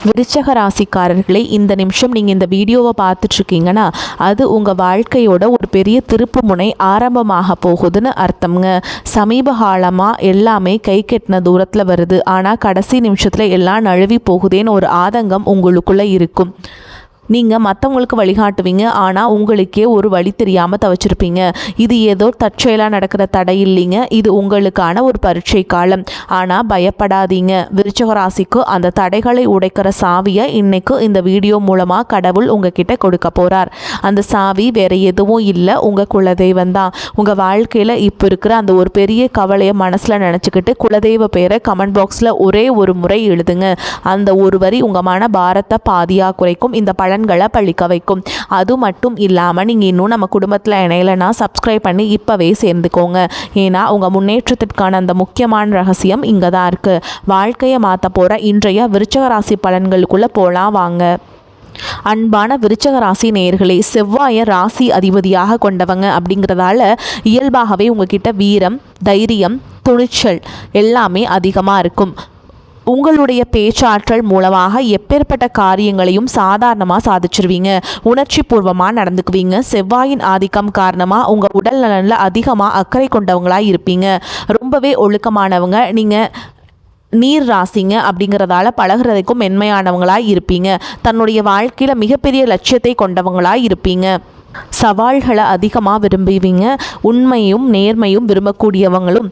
விருச்சக ராசிக்காரர்களே, இந்த நிமிஷம் நீங்கள் இந்த வீடியோவை பார்த்துட்ருக்கீங்கன்னா அது உங்கள் வாழ்க்கையோட ஒரு பெரிய திருப்பு முனை ஆரம்பமாக போகுதுன்னு அர்த்தம்ங்க. சமீப காலமாக எல்லாமே கை கெட்டின தூரத்தில் வருது, ஆனால் கடைசி நிமிஷத்தில் எல்லாம் நழுவி போகுதேன்னு ஒரு ஆதங்கம் உங்களுக்குள்ளே இருக்கும். நீங்கள் மற்றவங்களுக்கு வழிகாட்டுவீங்க, ஆனால் உங்களுக்கே ஒரு வழி தெரியாமல் தவச்சிருப்பீங்க. இது ஏதோ தற்செயலாக நடக்கிற தடை இல்லைங்க, இது உங்களுக்கான ஒரு பரீட்சை காலம். ஆனால் பயப்படாதீங்க, விருச்சக ராசிக்கு அந்த தடைகளை உடைக்கிற சாவியை இன்னைக்கு இந்த வீடியோ மூலமாக கடவுள் உங்ககிட்ட கொடுக்க போகிறார். அந்த சாவி வேறு எதுவும் இல்லை, உங்கள் குலதெய்வம் தான். உங்கள் வாழ்க்கையில் இப்போ இருக்கிற அந்த ஒரு பெரிய கவலையை மனசில் நினச்சிக்கிட்டு குலதெய்வ பேரை கமெண்ட் பாக்ஸில் ஒரே ஒரு முறை எழுதுங்க. அந்த ஒரு வரி உங்கள் மன பாரத்தை பாதியாக குறைக்கும், இந்த பலன்களை பழிக்க வைக்கும். அது மட்டும் இல்லாமல் நீங்கள் இன்னும் நம்ம குடும்பத்தில் இணையலைன்னா சப்ஸ்கிரைப் பண்ணி இப்போவே சேர்ந்துக்கோங்க. ஏன்னா உங்கள் முன்னேற்றத்திற்கான அந்த முக்கியமான ரகசியம் இங்கே தான் இருக்குது. வாழ்க்கையை மாற்ற போகிற இன்றைய விருச்சக ராசி பலன்களுக்குள்ளே போகலாம் வாங்க. அன்பான விருச்சக ராசி நேயர்களே, செவ்வாயை ராசி அதிபதியாக கொண்டவங்க அப்படிங்கிறதால இயல்பாகவே உங்ககிட்ட வீரம், தைரியம், துணிச்சல் எல்லாமே அதிகமாக இருக்கும். உங்களுடைய பேச்சாற்றல் மூலமாக எப்பேற்பட்ட காரியங்களையும் சாதாரணமாக சாதிச்சிருவீங்க. உணர்ச்சி பூர்வமாக நடந்துக்குவீங்க. செவ்வாயின் ஆதிக்கம் காரணமாக உங்கள் உடல் நலனில் அதிகமாக அக்கறை கொண்டவங்களாக இருப்பீங்க. ரொம்பவே ஒழுக்கமானவங்க. நீங்கள் நீர் ராசிங்க அப்படிங்கிறதால பழகிறதுக்கும் மென்மையானவங்களாக இருப்பீங்க. தன்னுடைய வாழ்க்கையில் மிகப்பெரிய லட்சியத்தை கொண்டவங்களாக இருப்பீங்க. சவால்களை அதிகமாக விரும்புவீங்க. உண்மையும் நேர்மையும் விரும்பக்கூடியவங்களும்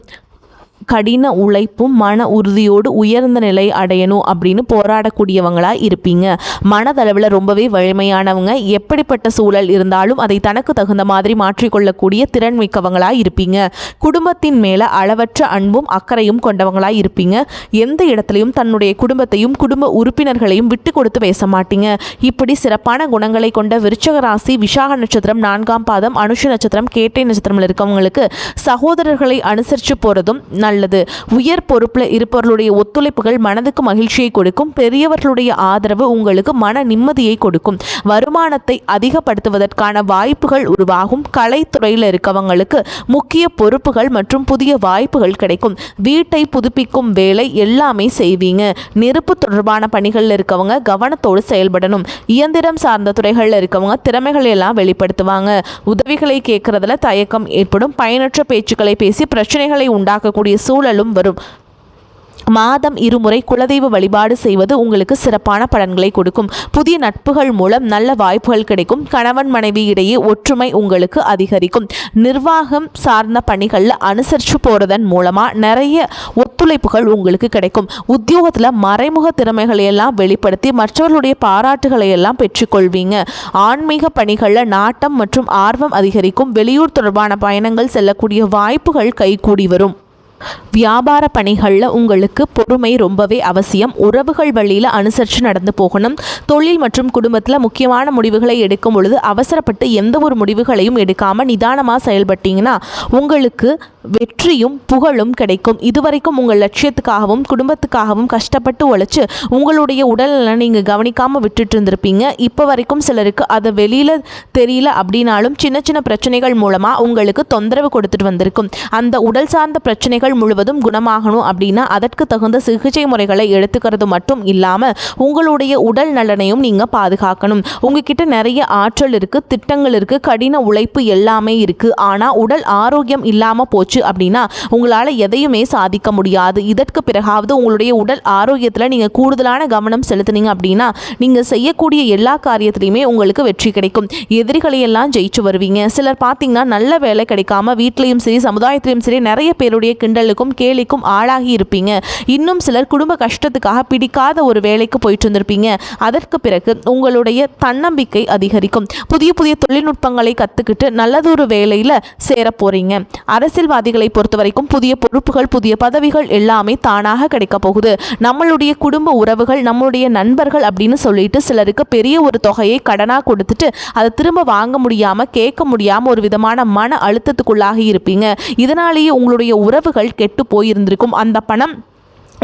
கடின உழைப்பும் மன உறுதியோடு உயர்ந்த நிலை அடையணும் அப்படின்னு போராடக்கூடியவங்களாக இருப்பீங்க. மனதளவில் ரொம்பவே வலிமையானவங்க. எப்படிப்பட்ட சூழல் இருந்தாலும் அதை தனக்கு தகுந்த மாதிரி மாற்றிக்கொள்ளக்கூடிய திறன் மிக்கவங்களாக இருப்பீங்க. குடும்பத்தின் மேலே அளவற்ற அன்பும் அக்கறையும் கொண்டவங்களாக இருப்பீங்க. எந்த இடத்துலையும் தன்னுடைய குடும்பத்தையும் குடும்ப உறுப்பினர்களையும் விட்டு கொடுத்து பேச மாட்டீங்க. இப்படி சிறப்பான குணங்களை கொண்ட விருச்சக ராசி விசாக நட்சத்திரம் 4ஆம் பாதம், அனுஷ நட்சத்திரம், கேட்டை நட்சத்திரத்தில் இருக்கவங்களுக்கு சகோதரர்களை அனுசரித்து போகிறதும் நல்லது. உயர் பொறுப்பில் இருப்பவர்களுடைய ஒத்துழைப்புகள் மனதுக்கு மகிழ்ச்சியை கொடுக்கும். பெரியவர்களுடைய ஆதரவு உங்களுக்கு மன நிம்மதியை கொடுக்கும். வருமானத்தை அதிகப்படுத்துவதற்கான வாய்ப்புகள் உருவாகும். கலைத்துறையில் இருக்கவங்களுக்கு முக்கிய பொறுப்புகள் மற்றும் புதிய வாய்ப்புகள் கிடைக்கும். வீட்டை புதுப்பிக்கும் வேலை எல்லாமே செய்வீங்க. நெருப்பு தொடர்பான பணிகளில் இருக்கவங்க கவனத்தோடு செயல்படணும். இயந்திரம் சார்ந்த துறைகளில் இருக்கவங்க திறமைகளை எல்லாம் வெளிப்படுத்துவாங்க. உதவிகளை கேட்கறதுல தயக்கம் ஏற்படும். பயனற்ற பேச்சுக்களை பேசி பிரச்சனைகளை உண்டாக்கக்கூடிய சூழலும் வரும். மாதம் இருமுறை குலதெய்வ வழிபாடு செய்வது உங்களுக்கு சிறப்பான பலன்களை கொடுக்கும். புதிய நட்புகள் மூலம் நல்ல வாய்ப்புகள் கிடைக்கும். கணவன் மனைவி இடையே ஒற்றுமை உங்களுக்கு அதிகரிக்கும். நிர்வாகம் சார்ந்த பணிகளில் அனுசரித்து போகிறதன் மூலமாக நிறைய ஒத்துழைப்புகள் உங்களுக்கு கிடைக்கும். உத்தியோகத்தில் மறைமுக திறமைகளை எல்லாம் வெளிப்படுத்தி மற்றவர்களுடைய பாராட்டுகளை எல்லாம் பெற்றுக்கொள்வீங்க. ஆன்மீக பணிகளில் நாட்டம் மற்றும் ஆர்வம் அதிகரிக்கும். வெளியூர் தொடர்பான பயணங்கள் செல்லக்கூடிய வாய்ப்புகள் கைகூடி வரும். வியாபார பணிகளில் உங்களுக்கு பொறுமை ரொம்பவே அவசியம். உறவுகள் வழியில் அனுசரித்து நடந்து போகணும். தொழில் மற்றும் குடும்பத்தில் முக்கியமான முடிவுகளை எடுக்கும் பொழுது அவசரப்பட்டு எந்த ஒரு முடிவுகளையும் எடுக்காமல் நிதானமாக செயல்பட்டீங்கன்னா உங்களுக்கு வெற்றியும் புகழும் கிடைக்கும். இதுவரைக்கும் உங்கள் லட்சியத்துக்காகவும் குடும்பத்துக்காகவும் கஷ்டப்பட்டு உழைச்சி உங்களுடைய உடல்நல நீங்கள் கவனிக்காமல் விட்டுட்டு இருந்திருப்பீங்க. இப்போ வரைக்கும் சிலருக்கு அதை வெளியில் தெரியல அப்படின்னாலும் சின்ன சின்ன பிரச்சனைகள் மூலமாக உங்களுக்கு தொந்தரவு கொடுத்துட்டு வந்திருக்கும். அந்த உடல் சார்ந்த பிரச்சனைகள் முழுவதும் குணமாகணும் அப்படின்னா அதற்கு தகுந்த சிகிச்சை முறைகளை எடுத்துக்கிறது மட்டும் இல்லாமல் உங்களுடைய உடல் நலனையும் நீங்கள் பாதுகாக்கணும். உங்ககிட்ட நிறைய ஆற்றல் இருக்குது, திட்டங்கள் இருக்குது, கடின உழைப்பு எல்லாமே இருக்குது. ஆனால் உடல் ஆரோக்கியம் இல்லாமல் போச்சு அப்படின்னா உங்களால் எதையுமே சாதிக்க முடியாது. இதற்கு பிறகாவது உங்களுடைய உடல் ஆரோக்கியத்தில் நீங்கள் கூடுதலான கவனம் செலுத்தினீங்க அப்படின்னா நீங்கள் செய்யக்கூடிய எல்லா காரியத்திலையுமே உங்களுக்கு வெற்றி கிடைக்கும். எதிரிகளை எல்லாம் ஜெயிச்சு வருவீங்க. சிலர் பார்த்தீங்கன்னா நல்ல வேலை கிடைக்காம வீட்லையும் சரி சமுதாயத்திலையும் சரி நிறைய பேருடைய கிண்டலுக்கும் கேலிக்கும் ஆளாகி இருப்பீங்க. இன்னும் சிலர் குடும்ப கஷ்டத்துக்காக பிடிக்காத ஒரு வேலைக்கு போயிட்டு இருந்திருப்பீங்க. அதற்கு பிறகு உங்களுடைய தன்னம்பிக்கை அதிகரிக்கும். புதிய புதிய தொழில்நுட்பங்களை கற்றுக்கிட்டு நல்லதொரு வேலையில் சேர போறீங்க. அரசியல்வாதிகளை பொறுத்த வரைக்கும் புதிய பொறுப்புகள், புதிய பதவிகள் எல்லாமே தானாக கிடைக்க போகுது. நம்மளுடைய குடும்ப உறவுகள், நம்மளுடைய நண்பர்கள் அப்படின்னு சொல்லிட்டு சிலருக்கு பெரிய ஒரு தொகையை கடனாக கொடுத்துட்டு அதை திரும்ப வாங்க முடியாமல் கேட்க முடியாமல் ஒரு விதமான மன அழுத்தத்துக்குள்ளாகி இருப்பீங்க. இதனாலேயே உங்களுடைய உறவுகள் கெட்டு போயிருந்திருக்கும். அந்த பணம்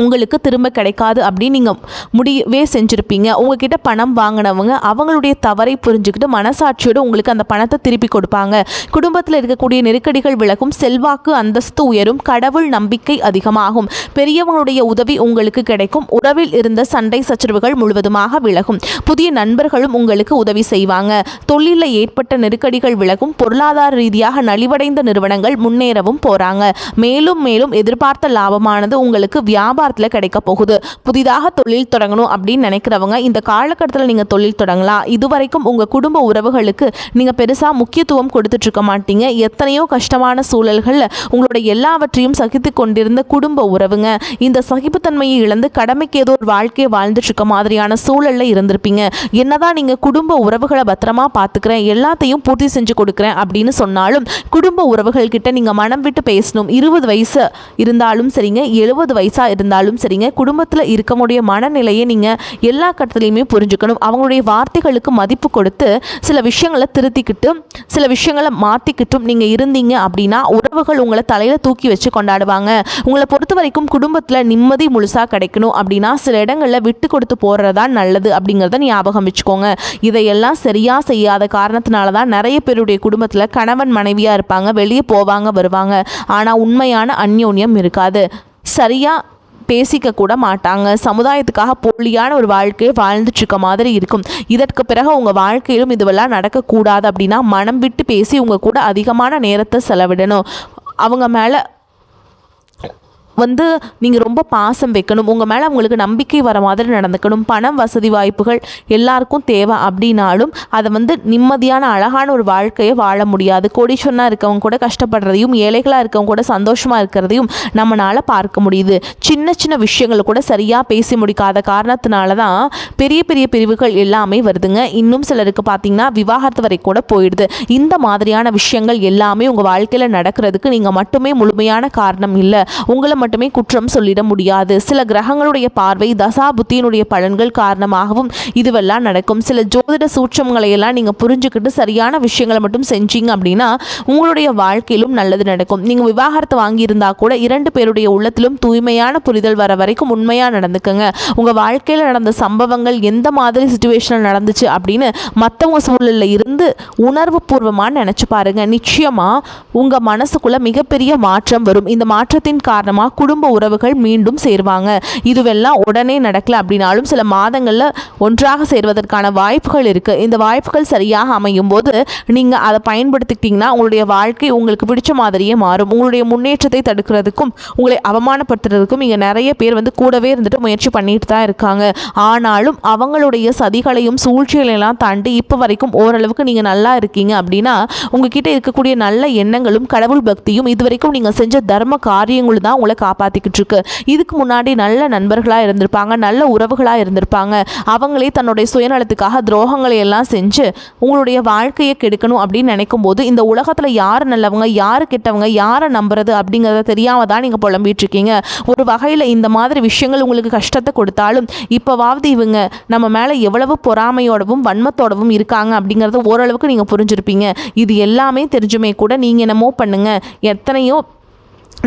உங்களுக்கு திரும்ப கிடைக்காது அப்படின்னு நீங்கள் முடியவே செஞ்சுருப்பீங்க. உங்ககிட்ட பணம் வாங்கினவங்க அவங்களுடைய தவறை புரிஞ்சுக்கிட்டு மனசாட்சியோடு உங்களுக்கு அந்த பணத்தை திருப்பி கொடுப்பாங்க. குடும்பத்தில் இருக்கக்கூடிய நெருக்கடிகள் விலகும், செல்வாக்கு அந்தஸ்து உயரும், கடவுள் நம்பிக்கை அதிகமாகும், பெரியவங்களுடைய உதவி உங்களுக்கு கிடைக்கும், உறவில் இருந்த சண்டை சச்சரவுகள் முழுவதுமாக விலகும், புதிய நண்பர்களும் உங்களுக்கு உதவி செய்வாங்க, தொழிலில் ஏற்பட்ட நெருக்கடிகள் விலகும், பொருளாதார ரீதியாக நலிவடைந்த நிறுவனங்கள் முன்னேறவும் போகிறாங்க. மேலும் மேலும் எதிர்பார்த்த லாபமானது உங்களுக்கு வியாபாரத்தில் கிடைக்க போகுது. புதிதாக தொழில் தொடங்கணும் அப்படின்னு நினைக்கிறவங்க இந்த காலகட்டத்தில் நீங்கள் தொழில் தொடங்கலாம். இதுவரைக்கும் உங்கள் குடும்ப உறவுகளுக்கு நீங்கள் பெருசாக முக்கியத்துவம் கொடுத்துட்டு இருக்க மாட்டீங்க. எத்தனையோ கஷ்டமான சூழல்களில் உங்களோட எல்லாவற்றையும் சகித்து கொண்டிருந்த குடும்ப உறவுங்க இந்த சகிப்புத்தன்மையை இழந்து கடமைக்கு ஏதோ ஒரு வாழ்க்கையை வாழ்ந்துட்டு இருக்க மாதிரியான சூழலில் இருந்திருப்பீங்க. என்னதான் நீங்கள் குடும்ப உறவுகளை பத்திரமா பார்த்துக்கிறேன், எல்லாத்தையும் பூர்த்தி செஞ்சு கொடுக்குறேன் அப்படின்னு சொன்னாலும் குடும்ப உறவுகள் கிட்ட நீங்கள் மனம் விட்டு பேசணும். 20 வயசு இருந்தாலும் சரிங்க, 70 வயசாக இருந்தாலும் சரிங்க, குடும்பத்தில் இருக்கக்கூடிய மனநிலையை நீங்கள் எல்லா கட்டத்திலையுமே புரிஞ்சுக்கணும். அவங்களுடைய வார்த்தைகளுக்கு மதிப்பு கொடுத்து சில விஷயங்களை திருத்திக்கிட்டு சில விஷயங்களை மாற்றிக்கிட்டும் நீங்கள் இருந்தீங்க அப்படின்னா உறவுகள் உங்களை தலையில் தூக்கி வச்சு கொண்டாடுவாங்க. உங்களை பொறுத்த வரைக்கும் குடும்பத்தில் நிம்மதி முழுசாக கிடைக்கணும் அப்படின்னா சில இடங்களில் விட்டு கொடுத்து போகிறதா நல்லது அப்படிங்கிறத ஞாபகம் வச்சுக்கோங்க. இதையெல்லாம் சரியாக செய்யாத காரணத்தினால தான் நிறைய பேருடைய குடும்பத்தில் கணவன் மனைவியாக இருப்பாங்க, வெளியே போவாங்க வருவாங்க, ஆனால் உண்மையான அந்யோன்யம் இருக்காது, சரியாக பேசிக்க கூட மாட்டாங்க, சமுதாயத்துக்காக போலியான ஒரு வாழ்க்கையை வாழ்ந்துட்டுருக்க மாதிரி இருக்கும். இதற்கு பிறகு உங்கள் வாழ்க்கையிலும் இதுவெல்லாம் நடக்கக்கூடாது அப்படின்னா மனம் விட்டு பேசி உங்கள் கூட அதிகமான நேரத்தை செலவிடணும். அவங்க மேலே நீங்கள் ரொம்ப பாசம் வைக்கணும், உங்கள் மேலே அவங்களுக்கு நம்பிக்கை வர மாதிரி நடந்துக்கணும். பணம் வசதி வாய்ப்புகள் எல்லாருக்கும் தேவை அப்படின்னாலும் அதை நிம்மதியான அழகான ஒரு வாழ்க்கையை வாழ முடியாது. கோடீஸ்வரனாக இருக்கவங்க கூட கஷ்டப்படுறதையும் ஏழைகளாக இருக்கவங்க கூட சந்தோஷமாக இருக்கிறதையும் நம்மளால் பார்க்க முடியுது. சின்ன சின்ன விஷயங்கள் கூட சரியாக பேசி முடிக்காத காரணத்தினால தான் பெரிய பெரிய பிரிவுகள் எல்லாமே வருதுங்க. இன்னும் சிலருக்கு பார்த்திங்கன்னா விவாகரத்து வரை கூட போயிடுது. இந்த மாதிரியான விஷயங்கள் எல்லாமே உங்கள் வாழ்க்கையில் நடக்கிறதுக்கு நீங்கள் மட்டுமே முழுமையான காரணம் இல்லை. உங்களை மட்டுமே குற்றம் சொல்லிட முடியாது. சில கிரகங்களுடைய பார்வை, தசா புத்தியினுடைய பலன்கள் காரணமாகவும் இதுவெல்லாம் நடக்கும். சில ஜோதிட சூட்சங்களை எல்லாம் நீங்கள் புரிஞ்சுக்கிட்டு சரியான விஷயங்களை மட்டும் செஞ்சீங்க அப்படின்னா உங்களுடைய வாழ்க்கையிலும் நல்லது நடக்கும். நீங்கள் விவாகரத்து வாங்கியிருந்தா கூட 2 பேருடைய உள்ளத்திலும் தூய்மையான புரிதல் வர வரைக்கும் உண்மையாக நடந்துக்குங்க. உங்கள் வாழ்க்கையில் நடந்த சம்பவங்கள் எந்த மாதிரி சிச்சுவேஷனில் நடந்துச்சு அப்படின்னு மற்றவங்க சூழலில் இருந்து உணர்வு பூர்வமாக நினச்சி பாருங்க. நிச்சயமாக உங்கள் மனசுக்குள்ள மிகப்பெரிய மாற்றம் வரும். இந்த மாற்றத்தின் காரணமாக குடும்ப உறவுகள் மீண்டும் சேருவாங்க. இதுவெல்லாம் உடனே நடக்கல அப்படின்னாலும் சில மாதங்களில் ஒன்றாக சேர்வதற்கான வாய்ப்புகள் இருக்குது. இந்த வாய்ப்புகள் சரியாக அமையும் போது நீங்கள் அதை பயன்படுத்திக்கிட்டிங்கன்னா உங்களுடைய வாழ்க்கை உங்களுக்கு பிடிச்ச மாதிரியே மாறும். உங்களுடைய முன்னேற்றத்தை தடுக்கிறதுக்கும் உங்களை அவமானப்படுத்துறதுக்கும் இங்கே நிறைய பேர் கூடவே இருந்துட்டு முயற்சி பண்ணிட்டு தான் இருக்காங்க. ஆனாலும் அவங்களுடைய சதிகளையும் சூழ்ச்சிகளையெல்லாம் தாண்டி இப்போ வரைக்கும் ஓரளவுக்கு நீங்கள் நல்லா இருக்கீங்க அப்படின்னா உங்ககிட்ட இருக்கக்கூடிய நல்ல எண்ணங்களும் கடவுள் பக்தியும் இதுவரைக்கும் நீங்கள் செஞ்ச தர்ம காரியங்களும் தான் உங்களை காப்பாற்றிக்கிட்டு இருக்கு. இதுக்கு முன்னாடி நல்ல நண்பர்களாக இருந்திருப்பாங்க, நல்ல உறவுகளாக இருந்திருப்பாங்க. அவங்களே தன்னுடைய சுயநலத்துக்காக துரோகங்களை எல்லாம் செஞ்சு உங்களுடைய வாழ்க்கையை கெடுக்கணும் அப்படின்னு நினைக்கும் போது இந்த உலகத்தில் யார் நல்லவங்க யார் கெட்டவங்க யாரை நம்புறது அப்படிங்கிறத தெரியாம தான் நீங்கள் புலம்பிட்டு இருக்கீங்க. ஒரு வகையில் இந்த மாதிரி விஷயங்கள் உங்களுக்கு கஷ்டத்தை கொடுத்தாலும் இப்போவாவது இவங்க நம்ம மேலே எவ்வளவு பொறாமையோடவும் வன்மத்தோடவும் இருக்காங்க அப்படிங்கிறத ஓரளவுக்கு நீங்கள் புரிஞ்சிருப்பீங்க. இது எல்லாமே தெரிஞ்சுமே கூட நீங்கள் என்னமோ பண்ணுங்க, எத்தனையோ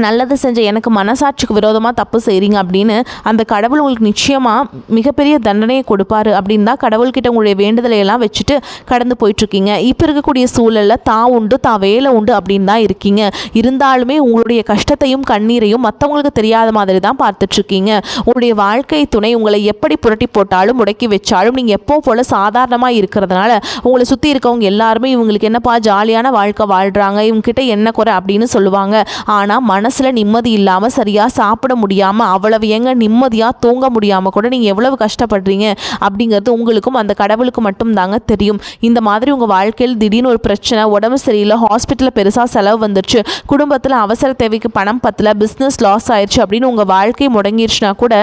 நல்லது செஞ்ச எனக்கு மனசாட்சிக்கு விரோதமாக தப்பு செய்கிறீங்க அப்படின்னு அந்த கடவுள் உங்களுக்கு நிச்சயமாக மிகப்பெரிய தண்டனையை கொடுப்பாரு அப்படின்னு தான் கடவுள்கிட்ட உங்களுடைய வேண்டுதலை எல்லாம் வச்சுட்டு கடந்து போயிட்டுருக்கீங்க. இப்போ இருக்கக்கூடிய சூழலில் தான் உண்டு தான் வேலை உண்டு அப்படின்னு தான் இருக்கீங்க. இருந்தாலுமே உங்களுடைய கஷ்டத்தையும் கண்ணீரையும் மற்றவங்களுக்கு தெரியாத மாதிரி தான் பார்த்துட்ருக்கீங்க. உங்களுடைய வாழ்க்கை துணை உங்களை எப்படி புரட்டி போட்டாலும் முடக்கி வச்சாலும் நீங்கள் எப்போ போல் சாதாரணமாக இருக்கிறதுனால உங்களை சுற்றி இருக்கவங்க எல்லாருமே இவங்களுக்கு என்னப்பா ஜாலியான வாழ்க்கை வாழ்கிறாங்க, இவங்ககிட்ட என்ன குறை அப்படின்னு சொல்லுவாங்க. ஆனால் மனசில் நிம்மதி இல்லாமல் சரியாக சாப்பிட முடியாமல் அவ்வளவு ஏங்க நிம்மதியாக தூங்க முடியாமல் கூட நீங்கள் எவ்வளவு கஷ்டப்படுறீங்க அப்படிங்கிறது உங்களுக்கும் அந்த கடவுளுக்கு மட்டும் தாங்க தெரியும். இந்த மாதிரி உங்கள் வாழ்க்கையில் திடீர்னு ஒரு பிரச்சனை, உடம்பு சரியில்லை, ஹாஸ்பிட்டலில் பெருசாக செலவு வந்துருச்சு, குடும்பத்தில் அவசர தேவைக்கு பணம் பத்தல, பிஸ்னஸ் லாஸ் ஆயிடுச்சு அப்படின்னு உங்கள் வாழ்க்கை முடங்கிடுச்சுன்னா கூட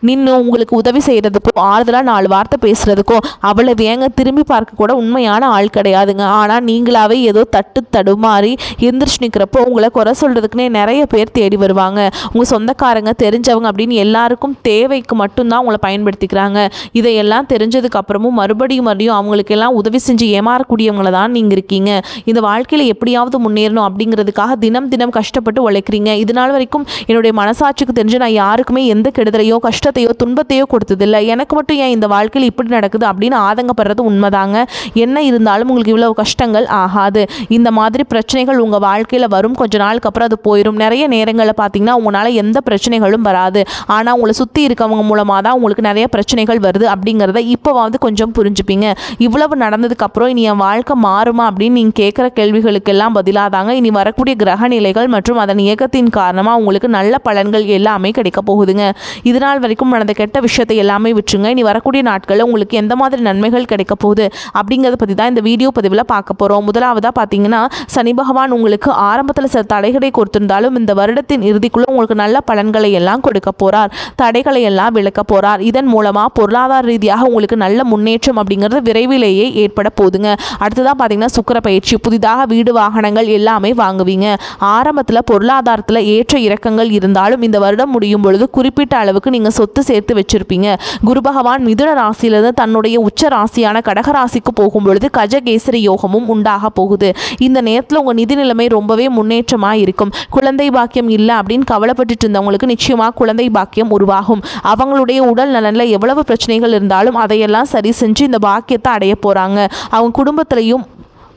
நின்று உங்களுக்கு உதவி செய்கிறதுக்கோ ஆறுதலாக 4 வார்த்தை பேசுகிறதுக்கோ அவ்வளவு ஏங்க திரும்பி பார்க்க கூட உண்மையான ஆள் கிடையாதுங்க. ஆனால் நீங்களாவே ஏதோ தட்டு தடுமாறி எந்திரிச்சு நிற்கிறப்போ உங்களை குறை சொல்கிறதுக்குன்னே நிறைய பேர் தேடி வருவாங்க. உங்கள் சொந்தக்காரங்க தெரிஞ்சவங்க அப்படின்னு எல்லாருக்கும் தேவைக்கு மட்டும்தான் உங்களை பயன்படுத்திக்கிறாங்க. இதையெல்லாம் தெரிஞ்சதுக்கு அப்புறமும் மறுபடியும் அவங்களுக்கெல்லாம் உதவி செஞ்சு ஏமாறக்கூடியவங்களை தான் நீங்கள் இருக்கீங்க. இந்த வாழ்க்கையில் எப்படியாவது முன்னேறணும் அப்படிங்கிறதுக்காக தினம் தினம் கஷ்டப்பட்டு உழைக்கிறீங்க. இதனால் வரைக்கும் என்னுடைய மனசாட்சிக்கு தெரிஞ்சு நான் யாருக்குமே எந்த கெடுதலையோ கஷ்டத்தையோ துன்பத்தையோ கொடுத்ததில்லை, எனக்கு மட்டும் ஏன் இந்த வாழ்க்கையில் இப்படி நடக்குது அப்படின்னு ஆதங்கப்படுறது உண்மைதாங்க. என்ன இருந்தாலும் உங்களுக்கு இவ்வளவு கஷ்டங்கள் ஆகாது. இந்த மாதிரி பிரச்சனைகள் உங்கள் வாழ்க்கையில் வரும், கொஞ்ச நாளுக்கு அப்புறம் அது போயிடும். நிறைய நேரங்களில் பார்த்தீங்கன்னா உங்களால் எந்த பிரச்சனைகளும் வராது, ஆனால் உங்களை சுற்றி இருக்கவங்க மூலமாக தான் உங்களுக்கு நிறைய பிரச்சனைகள் வருது அப்படிங்கிறத இப்போவாவது கொஞ்சம் புரிஞ்சுப்பீங்க. இவ்வளவு நடந்ததுக்கப்புறம் இனி என் வாழ்க்கை மாறுமா அப்படின்னு நீங்கள் கேட்குற கேள்விகளுக்கெல்லாம் பதிலாதாங்க இனி வரக்கூடிய கிரக நிலைகள் மற்றும் அதன் இயக்கத்தின் காரணமாக உங்களுக்கு நல்ல பலன்கள் எல்லாமே கிடைக்க போகுதுங்க. இதனால் வரைக்கும் நடந்த கெட்ட விஷயத்தை எல்லாமே விட்டுருங்க. இனி வரக்கூடிய நாட்களில் உங்களுக்கு எந்த மாதிரி நன்மைகள் கிடைக்க போகுது அப்படிங்கிறத பற்றி தான் இந்த வீடியோ பதிவில் பார்க்க போகிறோம். முதலாவதாக பார்த்தீங்கன்னா, சனி பகவான் உங்களுக்கு ஆரம்பத்தில் சில தடைகளை கொடுத்திருந்தாலும் இந்த வருடத்தின் இறுதிக்குள்ளே உங்களுக்கு நல்ல பலன்களை எல்லாம் கொடுக்க போகிறார். தடைகளை எல்லாம் விளக்க போகிறார். இதன் மூலமாக பொருளாதார ரீதியாக உங்களுக்கு நல்ல முன்னேற்றம் அப்படிங்கிறது விரைவிலேயே ஏற்பட போகுதுங்க. அடுத்ததாக பார்த்தீங்கன்னா, சுக்கிர பயிற்சி. புதிதாக வீடு வாகனங்கள் எல்லாமே வாங்குவீங்க. ஆரம்பத்தில் பொருளாதாரத்தில் ஏற்ற இறக்கங்கள் இருந்தாலும் இந்த வருடம் முடியும் பொழுது குறிப்பிட்ட அளவுக்கு நீங்கள் சொத்து சேர்த்து வச்சிருப்பீங்க. குரு பகவான் மிதுன ராசியிலிருந்து தன்னுடைய உச்ச ராசியான கடக ராசிக்கு போகும் பொழுது கஜகேசரி யோகமும் உண்டாக போகுது. இந்த நேரத்தில் உங்கள் நிதி நிலைமை ரொம்பவே முன்னேற்றமாக இருக்கும். குழந்தை பாக்கியம் இல்லை அப்படின்னு கவலைப்பட்டு இருந்தவங்களுக்கு நிச்சயமாக குழந்தை பாக்கியம் உருவாகும். அவங்களுடைய உடல் நலனில் எவ்வளவு பிரச்சனைகள் இருந்தாலும் அதையெல்லாம் சரி செஞ்சு இந்த பாக்கியத்தை அடைய போகிறாங்க. அவங்க குடும்பத்திலையும்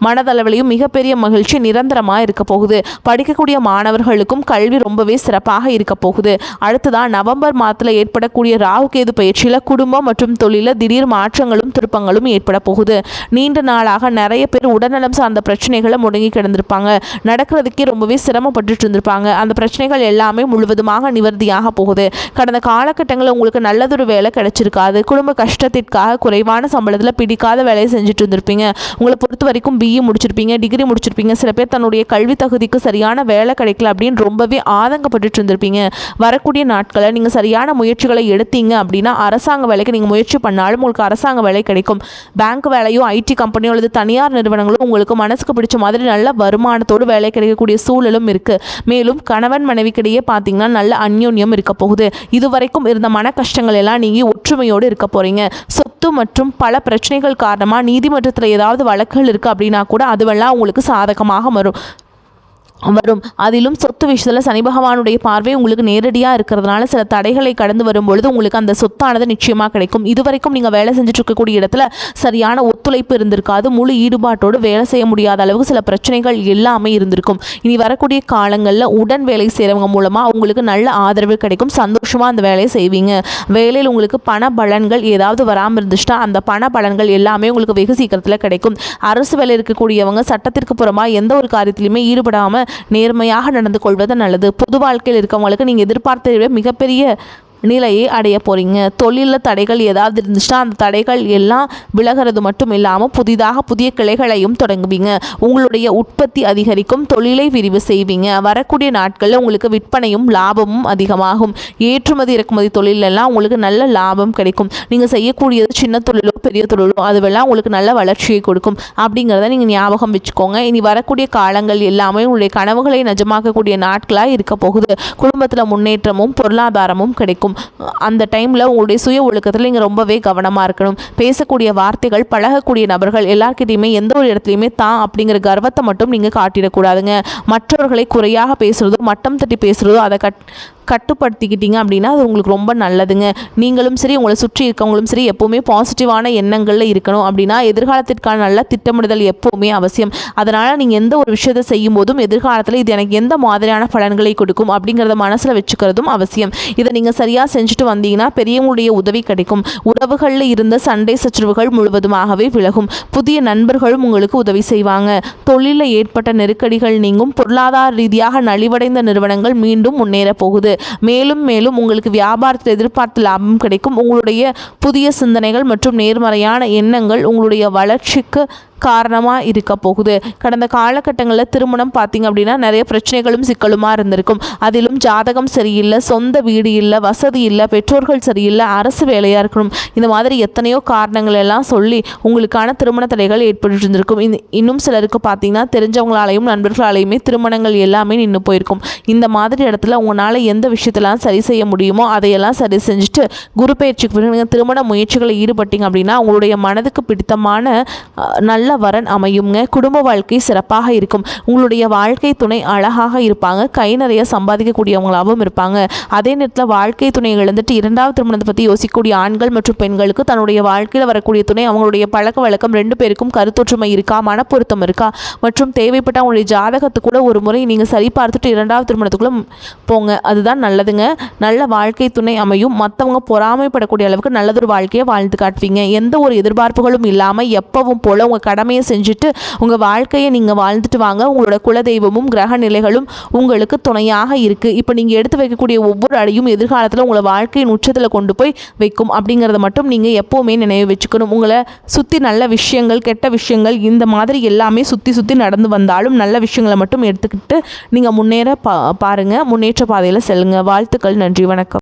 மனதளவிலையும் மிகப்பெரிய மகிழ்ச்சி நிரந்தரமாக இருக்க போகுது. படிக்கக்கூடிய மாணவர்களுக்கும் கல்வி ரொம்பவே சிறப்பாக இருக்க போகுது. அடுத்ததான் நவம்பர் மாதத்தில் ஏற்படக்கூடிய ராகு கேது பயிற்சியில் குடும்பம் மற்றும் தொழிலில் திடீர் மாற்றங்களும் திருப்பங்களும் ஏற்பட போகுது. நீண்ட நாளாக நிறைய பேர் உடல்நலம் சார்ந்த பிரச்சனைகளை முடங்கி கிடந்திருப்பாங்க. நடக்கிறதுக்கே ரொம்பவே சிரமப்பட்டு இருந்திருப்பாங்க. அந்த பிரச்சனைகள் எல்லாமே முழுவதுமாக நிவர்த்தியாக போகுது. கடந்த காலகட்டங்களில் உங்களுக்கு நல்லதொரு வேலை கிடைச்சிருக்காது. குடும்ப கஷ்டத்திற்காக குறைவான சம்பளத்தில் பிடிக்காத வேலையை செஞ்சுட்டு இருந்திருப்பீங்க. உங்களை பொறுத்த வரைக்கும் பிஇ முடிச்சிருப்பீங்க, டிகிரி முடிச்சிருப்பீங்க. சில பேர் தன்னுடைய கல்வி தகுதிக்கு சரியான வேலை கிடைக்கல அப்படின்னு ரொம்பவே ஆதங்கப்பட்டு இருந்திருப்பீங்க. வரக்கூடிய நாட்களில் நீங்கள் சரியான முயற்சிகளை எடுத்தீங்க அப்படின்னா அரசாங்க வேலைக்கு நீங்கள் முயற்சி பண்ணாலும் உங்களுக்கு அரசாங்க வேலை கிடைக்கும். பேங்க் வேலையோ ஐடி கம்பெனியோ அல்லது தனியார் நிறுவனங்களும் உங்களுக்கு மனசுக்கு பிடிச்ச மாதிரி நல்ல வருமானத்தோடு வேலை கிடைக்கக்கூடிய சூழலும் இருக்குது. மேலும் கணவன் மனைவிக்கிடையே பார்த்தீங்கன்னா நல்ல அந்யோன்யம் இருக்க போகுது. இதுவரைக்கும் இருந்த மன கஷ்டங்கள் எல்லாம் நீங்கள் ஒற்றுமையோடு இருக்க போகிறீங்க. சொத்து மற்றும் பல பிரச்சனைகள் காரணமாக நீதிமன்றத்தில் ஏதாவது வழக்குகள் இருக்குது அப்படின்னா கூட அதுவெல்லாம் உங்களுக்கு சாதகமாக வரும். அதிலும் சொத்து விஷயத்தில் சனி பகவானுடைய பார்வை உங்களுக்கு நேரடியாக இருக்கிறதுனால சில தடைகளை கடந்து வரும்பொழுது உங்களுக்கு அந்த சொத்தானது நிச்சயமாக கிடைக்கும். இதுவரைக்கும் நீங்கள் வேலை செஞ்சுட்டு இருக்கக்கூடிய இடத்துல சரியான ஒத்துழைப்பு இருந்திருக்காது. முழு ஈடுபாட்டோடு வேலை செய்ய முடியாத அளவுக்கு சில பிரச்சனைகள் எல்லாமே இருந்திருக்கும். இனி வரக்கூடிய காலங்களில் உடன் வேலை செய்கிறவங்க மூலமாக உங்களுக்கு நல்ல ஆதரவு கிடைக்கும். சந்தோஷமாக அந்த வேலையை செய்வீங்க. வேலையில் உங்களுக்கு பண பலன்கள் ஏதாவது வராமல் இருந்துச்சுன்னா அந்த பண பலன்கள் எல்லாமே உங்களுக்கு வெகு சீக்கிரத்தில் கிடைக்கும். அரசு வேலை இருக்கக்கூடியவங்க சட்டத்திற்கு புறமாக எந்த ஒரு காரியத்திலையுமே ஈடுபடாமல் நேர்மையாக நடந்து கொள்வது நல்லது. பொது வாழ்க்கையில் இருக்கவங்களுக்கு நீங்கள் எதிர்பார்த்ததை விட மிகப்பெரிய நிலையை அடைய போகிறீங்க. தொழிலில் தடைகள் ஏதாவது இருந்துச்சுன்னா அந்த தடைகள் எல்லாம் விலகிறது மட்டும் இல்லாமல் புதிய கிளைகளையும் தொடங்குவீங்க. உங்களுடைய உற்பத்தி அதிகரிக்கும். தொழிலை விரிவு செய்வீங்க. வரக்கூடிய நாட்களில் உங்களுக்கு விற்பனையும் லாபமும் அதிகமாகும். ஏற்றுமதி இறக்குமதி தொழிலெல்லாம் உங்களுக்கு நல்ல லாபம் கிடைக்கும். நீங்கள் செய்யக்கூடியது சின்ன தொழிலோ பெரிய தொழிலோ அதுவெல்லாம் உங்களுக்கு நல்ல வளர்ச்சியை கொடுக்கும் அப்படிங்கிறத நீங்கள் ஞாபகம் வச்சுக்கோங்க. இனி வரக்கூடிய காலங்கள் எல்லாமே உங்களுடைய கனவுகளை நிஜமாக்கக்கூடிய நாட்களாக இருக்க போகுது. குடும்பத்தில் முன்னேற்றமும் பொருளாதாரமும் கிடைக்கும். அந்த டைமில் உங்களுடைய சுய ஒழுக்கத்தில் நீங்கள் ரொம்பவே கவனமாக இருக்கணும். பேசக்கூடிய வார்த்தைகள், பழகக்கூடிய நபர்கள் எல்லார்கிட்டையுமே எந்த ஒரு இடத்துலையுமே தான் அப்படிங்கிற கர்வத்தை மட்டும் நீங்கள் காட்டிடக்கூடாதுங்க. மற்றவர்களை குறையாக பேசுகிறதோ மட்டம் தட்டி பேசுகிறதோ அதை கட்டுப்படுத்திக்கிட்டீங்க அப்படின்னா அது உங்களுக்கு ரொம்ப நல்லதுங்க. நீங்களும் சரி உங்களை சுற்றி இருக்கவங்களும் சரி எப்போவுமே பாசிட்டிவான எண்ணங்களில் இருக்கணும். அப்படின்னா எதிர்காலத்திற்கான நல்ல திட்டமிடுதல் எப்போவுமே அவசியம். அதனால் நீங்கள் எந்த ஒரு விஷயத்தை செய்யும் போதும் எதிர்காலத்தில் இது எனக்கு எந்த மாதிரியான பலன்களை கொடுக்கும் அப்படிங்கிறத மனசில் வச்சுக்கிறதும் அவசியம். இதை நீங்கள் சரியாக செஞ்சுட்டு வந்தீங்கன்னா பெரியவங்களுடைய உதவி கிடைக்கும். உறவுகளில் இருந்த சண்டை சச்சரவுகள் முழுவதுமாகவே விலகும். புதிய நண்பர்களும் உங்களுக்கு உதவி செய்வாங்க. தொழிலில் ஏற்பட்ட நெருக்கடிகள் நீங்கும். பொருளாதார ரீதியாக நலிவடைந்த நிறுவனங்கள் மீண்டும் முன்னேற போகுது. மேலும் மேலும் உங்களுக்கு வியாபாரத்தில் எதிர்பார்த்த லாபம் கிடைக்கும். உங்களுடைய புதிய சிந்தனைகள் மற்றும் நேர்மறையான எண்ணங்கள் உங்களுடைய வளர்ச்சிக்கு காரணமாக இருக்க போகுது. கடந்த காலகட்டங்களில் திருமணம் பார்த்தீங்க அப்படின்னா நிறைய பிரச்சனைகளும் சிக்கலுமாக இருந்திருக்கும். அதிலும் ஜாதகம் சரியில்லை, சொந்த வீடு இல்லை, வசதி இல்லை, பெற்றோர்கள் சரியில்லை, அரசு வேலையாக இருக்கணும், இந்த மாதிரி எத்தனையோ காரணங்கள் எல்லாம் சொல்லி உங்களுக்கான திருமண தடைகள் ஏற்பட்டு இருந்திருக்கும். இன்னும் சிலருக்கு பார்த்தீங்கன்னா தெரிஞ்சவங்களாலையும் நண்பர்களாலையுமே திருமணங்கள் எல்லாமே நின்று போயிருக்கும். இந்த மாதிரி இடத்துல உங்களால் எந்த விஷயத்தெல்லாம் சரி செய்ய முடியுமோ அதையெல்லாம் சரி செஞ்சுட்டு குரு பயிற்சிக்கு பிறகு திருமண முயற்சிகளை ஈடுபட்டீங்க அப்படின்னா உங்களுடைய மனதுக்கு பிடித்தமான நல்ல வரன் அமையுங்க. குடும்ப வாழ்க்கை சிறப்பாக இருக்கும். உங்களுடைய வாழ்க்கை துணை அழகாக இருப்பாங்க, கை நிறைய சம்பாதிக்கக்கூடியவங்களாகவும் இருப்பாங்க. அதே நேரத்தில் வாழ்க்கை துணையை இழந்துட்டு இரண்டாவது திருமணத்தை பற்றி யோசிக்கக்கூடிய ஆண்கள் மற்றும் பெண்களுக்கு தன்னுடைய வாழ்க்கையில் வரக்கூடிய துணை அவங்களுடைய பழக்க வழக்கம் ரெண்டு பேருக்கும் கருத்தொற்றுமை இருக்கா, மனப்பொருத்தம் இருக்கா மற்றும் தேவைப்பட்ட அவங்களுடைய ஜாதகத்தை கூட ஒரு முறை நீங்கள் சரி பார்த்துட்டு இரண்டாவது திருமணத்துக்குள்ளே போங்க, அதுதான் நல்லதுங்க. நல்ல வாழ்க்கை துணை அமையும். மற்றவங்க பொறாமைப்படக்கூடிய அளவுக்கு நல்லதொரு வாழ்க்கையை வாழ்ந்து காட்டுவீங்க. எந்த ஒரு எதிர்பார்ப்புகளும் இல்லாமல் எப்பவும் போல் உங்கள் கடமையை செஞ்சுட்டு உங்கள் வாழ்க்கையை நீங்கள் வாழ்ந்துட்டு வாங்க. உங்களோட குலதெய்வமும் கிரக நிலைகளும் உங்களுக்கு துணையாக இருக்குது. இப்போ நீங்கள் எடுத்து வைக்கக்கூடிய ஒவ்வொரு அடியும் எதிர்காலத்தில் உங்களை வாழ்க்கையின் உச்சத்தில் கொண்டு போய் வைக்கும் அப்படிங்கிறத மட்டும் நீங்கள் எப்போவுமே நினைவு வச்சுக்கணும். உங்களை சுற்றி நல்ல விஷயங்கள், கெட்ட விஷயங்கள் இந்த மாதிரி எல்லாமே சுற்றி நடந்து வந்தாலும் நல்ல விஷயங்களை மட்டும் எடுத்துக்கிட்டு நீங்கள் முன்னேற பாருங்கள். முன்னேற்ற பாதையில் செல்லுங்க. வாழ்த்துக்கள். நன்றி. வணக்கம்.